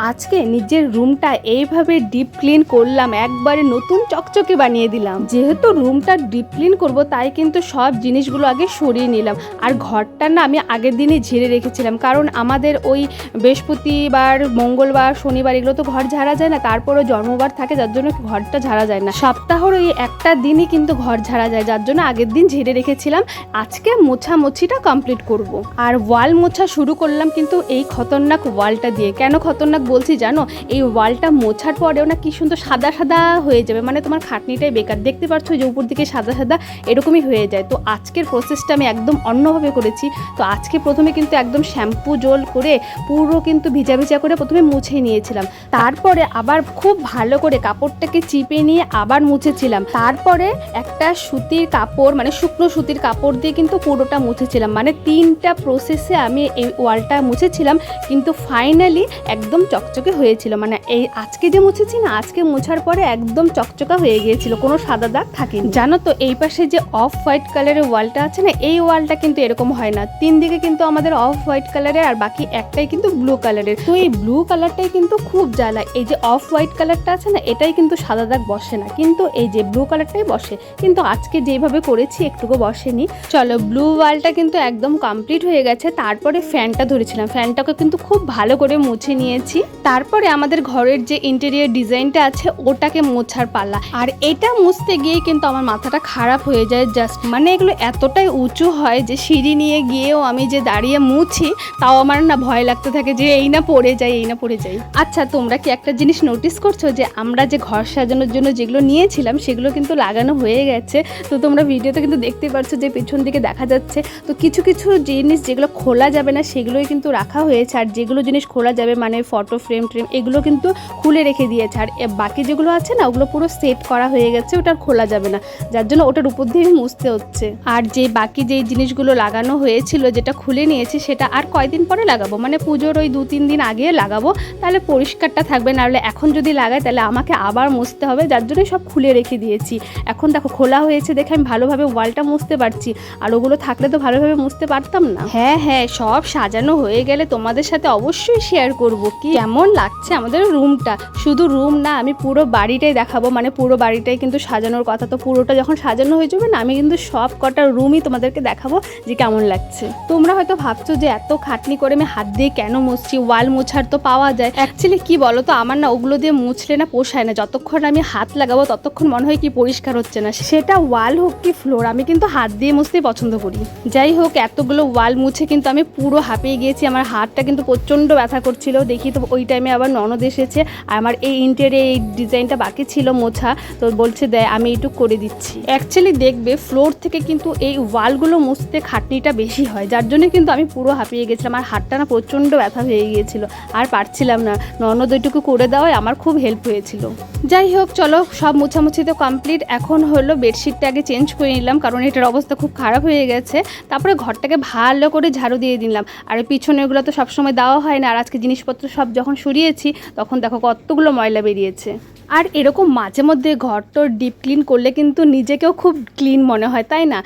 আজকে নিজের রুমটা এইভাবে ডিপ ক্লিন করলাম, একবারে নতুন চকচকে বানিয়ে দিলাম। যেহেতু রুমটা ডিপ ক্লিন করবো তাই কিন্তু সব জিনিসগুলো আগে সরিয়ে নিলাম। আর ঘরটা না আমি আগের দিনই ঝেড়ে রেখেছিলাম, কারণ আমাদের ওই বৃহস্পতিবার, মঙ্গলবার, শনিবার এগুলো তো ঘর ঝাড়া যায় না, তারপরে জন্মবার থাকে যার জন্য ঘরটা ঝাড়া যায় না। সপ্তাহের ওই একটা দিনই কিন্তু ঘর ঝাড়া যায়, যার জন্য আগের দিন ঝেড়ে রেখেছিলাম। আজকে মোছামুছিটা কমপ্লিট করব। আর ওয়াল মোছা শুরু করলাম কিন্তু এই খতরনাক ওয়ালটা দিয়ে। কেন খতরনাক বলছি জানো? এই ওয়ালটা মোছার পরেও না কি সুন্দর সাদা সাদা হয়ে যাবে, মানে তোমার খাটনিটাই বেকার। দেখতে পাচ্ছ যে উপর দিকে সাদা সাদা এরকমই হয়ে যায়। তো আজকের প্রসেসটা আমি একদম অন্যভাবে করেছি। তো আজকে প্রথমে কিন্তু একদম শ্যাম্পু জল করে পুরো কিন্তু ভিজা ভিজা করে প্রথমে মুছে নিয়েছিলাম। তারপরে আবার খুব ভালো করে কাপড়টাকে চিপে নিয়ে আবার মুছেছিলাম। তারপরে একটা সুতির কাপড়, মানে শুকনো সুতির কাপড় দিয়ে কিন্তু পুরোটা মুছেছিলাম। মানে 3টা প্রসেসে আমি এই ওয়ালটা মুছেছিলাম, কিন্তু ফাইনালি একদম চকচকে হয়েছিল। মানে এই আজকে যে মুছেছি না, আজকে মোছার পরে একদম চকচকা হয়ে গিয়েছিল, কোনো সাদা দাগ থাকেনি। জানো তো এই পাশে যে অফ হোয়াইট কালারের ওয়ালটা আছে না, এই ওয়ালটা কিন্তু এরকম হয় না। 3 দিকে কিন্তু আমাদের অফ হোয়াইট কালারের, আর বাকি একটাই কিন্তু ব্লু কালারের। তো এই ব্লু কালারটাই কিন্তু খুব জ্বালায়। এই যে অফ হোয়াইট কালারটা আছে না, এটাই কিন্তু সাদা দাগ বসে না, কিন্তু এই যে ব্লু কালারটাই বসে। কিন্তু আজকে যেভাবে করেছি একটুকু বসেনি। চলো, ব্লু ওয়ালটা কিন্তু একদম কমপ্লিট হয়ে গেছে। তারপরে ফ্যানটা ধরেছিলাম, ফ্যানটাকে কিন্তু খুব ভালো করে মুছে নিয়েছি। তারপরে আমাদের ঘরের যে ইন্টেরিয়র ডিজাইনটা আছে ওটাকে মোছার পালা। আর এটা মুছতে গিয়ে কিন্তু আমার মাথাটা খারাপ হয়ে যায় জাস্ট। মানে এগুলো এতটাই উঁচু হয় যে সিঁড়ি নিয়ে গিয়েও আমি যে দাঁড়িয়ে মুছি, তাও আমার না ভয় লাগতে থাকে যে এই না পড়ে যাই, এই না পড়ে যাই। আচ্ছা, তোমরা কি একটা জিনিস নোটিস করছো যে আমরা যে ঘর সাজানোর জন্য যেগুলো নিয়েছিলাম সেগুলো কিন্তু লাগানো হয়ে গেছে। তো তোমরা ভিডিওতে কিন্তু দেখতে পাচ্ছ যে পেছন দিকে দেখা যাচ্ছে। তো কিছু কিছু জিনিস যেগুলো খোলা যাবে না সেগুলোই কিন্তু রাখা হয়েছে, আর যেগুলো জিনিস খোলা যাবে মানে ফটো ফ্রেম এগুলো কিন্তু খুলে রেখে দিয়েছে। আর বাকি যেগুলো আছে না ওগুলো পুরো সেট করা হয়ে গেছে, ওটা খোলা যাবে না, যার জন্য ওটার উপর দিয়ে মুছতে হচ্ছে। আর যে বাকি যে জিনিসগুলো লাগানো হয়েছিল যেটা খুলে নিয়েছি সেটা আর কয়দিন পরে লাগাবো, মানে পুজোর ওই 2-3 দিন আগে লাগাবো, তাহলে পরিষ্কারটা থাকবে। নাহলে এখন যদি লাগাই তাহলে আমাকে আবার মুছতে হবে, যার জন্য সব খুলে রেখে দিয়েছি। এখন দেখো খোলা হয়েছে দেখে আমি ভালোভাবে ওয়ালটা মুছতে পারছি, আর ওগুলো থাকলে তো ভালোভাবে মুছতে পারতাম না। হ্যাঁ হ্যাঁ, সব সাজানো হয়ে গেলে তোমাদের সাথে অবশ্যই শেয়ার করব কি কেমন লাগছে আমাদের রুমটা। শুধু রুম না, আমি পুরো বাড়িটাই দেখাবো, মানে পুরো বাড়িটাই কিন্তু সাজানোর কথা। তো পুরোটা যখন সাজানো হয়ে যাবে না, আমি কিন্তু সব কটা রুমই তোমাদেরকে দেখাবো যে কেমন লাগছে। তোমরা হয়তো ভাবছো যে এত খাটনি করে আমি হাত দিয়ে কেন মুছছি, ওয়াল মোছার তো পাওয়া যায়। অ্যাকচুয়ালি কি বলো তো, আমার না ওগুলো দিয়ে মুছলে না পোষায় না। যতক্ষণ আমি হাত লাগাবো ততক্ষণ মনে হয় কি পরিষ্কার হচ্ছে না, সেটা ওয়াল হোক কি ফ্লোর। আমি কিন্তু হাত দিয়ে মুছতেই পছন্দ করি। যাই হোক, এতগুলো ওয়াল মুছে কিন্তু আমি পুরো হাঁপিয়ে গিয়েছি। আমার হাতটা কিন্তু প্রচণ্ড ব্যথা করছিল। দেখি তো ওই টাইমে আবার ননদ এসেছে, আমার এই ইন্টেরিয়র এই ডিজাইনটা বাকি ছিল মোছা, তো বলছে দেয় আমি এইটুকু করে দিচ্ছি। অ্যাকচুয়ালি দেখবে ফ্লোর থেকে কিন্তু এই ওয়ালগুলো মুছতে খাটনিটা বেশি হয়, যার জন্য কিন্তু আমি পুরো হাঁপিয়ে গেছিলাম। আমার হাতটা না প্রচণ্ড ব্যথা হয়ে গিয়েছিল, আর পারছিলাম না। ননদ ওইটুকু করে দেওয়ায় আমার খুব হেল্প হয়েছিল। যাই হোক, চলো সব মোছামুছি তো কমপ্লিট। এখন হলো বেডশিটটা আগে চেঞ্জ করে নিলাম, কারণ এটার অবস্থা খুব খারাপ হয়ে গেছে। তারপরে ঘরটাকে ভালো করে ঝাড়ু দিয়ে দিলাম। আর পিছনেগুলো তো সবসময় দেওয়া হয় না, আর আজকে জিনিসপত্র সব যখন সরিয়েছি তখন দেখো কতগুলো ময়লা বেরিয়েছে। আর এরকম মাঝে মধ্যে ঘরটা ডিপ ক্লিন করলে কিন্তু নিজেকেও খুব ক্লিন মনে হয়, তাই না?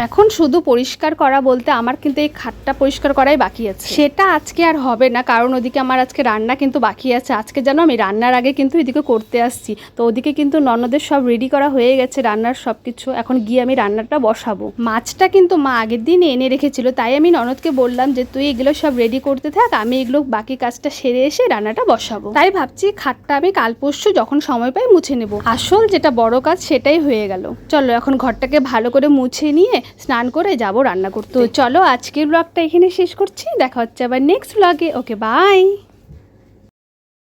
এখন শুধু পরিষ্কার করা বলতে আমার কিন্তু এই খাটটা পরিষ্কার করাই বাকি আছে। সেটা আজকে আর হবে না, কারণ ওদিকে আমার আজকে রান্না কিন্তু বাকি আছে। আজকে জানো আমি রান্নার আগে কিন্তু এদিকে করতে আসছি, তো ওদিকে কিন্তু ননদের সব রেডি করা হয়ে গেছে রান্নার সব কিছু। এখন গিয়ে আমি রান্নাটা বসাবো। মাছটা কিন্তু মা আগের দিন এনে রেখেছিল, তাই আমি ননদকে বললাম যে তুই এগুলো সব রেডি করতে থাক, আমি এগুলো বাকি কাজটা সেরে এসে রান্নাটা বসাবো। তাই ভাবছি খাটটা আমি কাল পরশু যখন সময় পাই মুছে নেব। আসল যেটা বড় কাজ সেটাই হয়ে গেল। চলো এখন ঘরটাকে ভালো করে মুছে নিয়ে স্নান করে যাব রান্না করতে। তো চলো আজকের ব্লগটা এখানে শেষ করছি, দেখা হচ্ছে আবার নেক্সট ব্লগে। ওকে, বাই।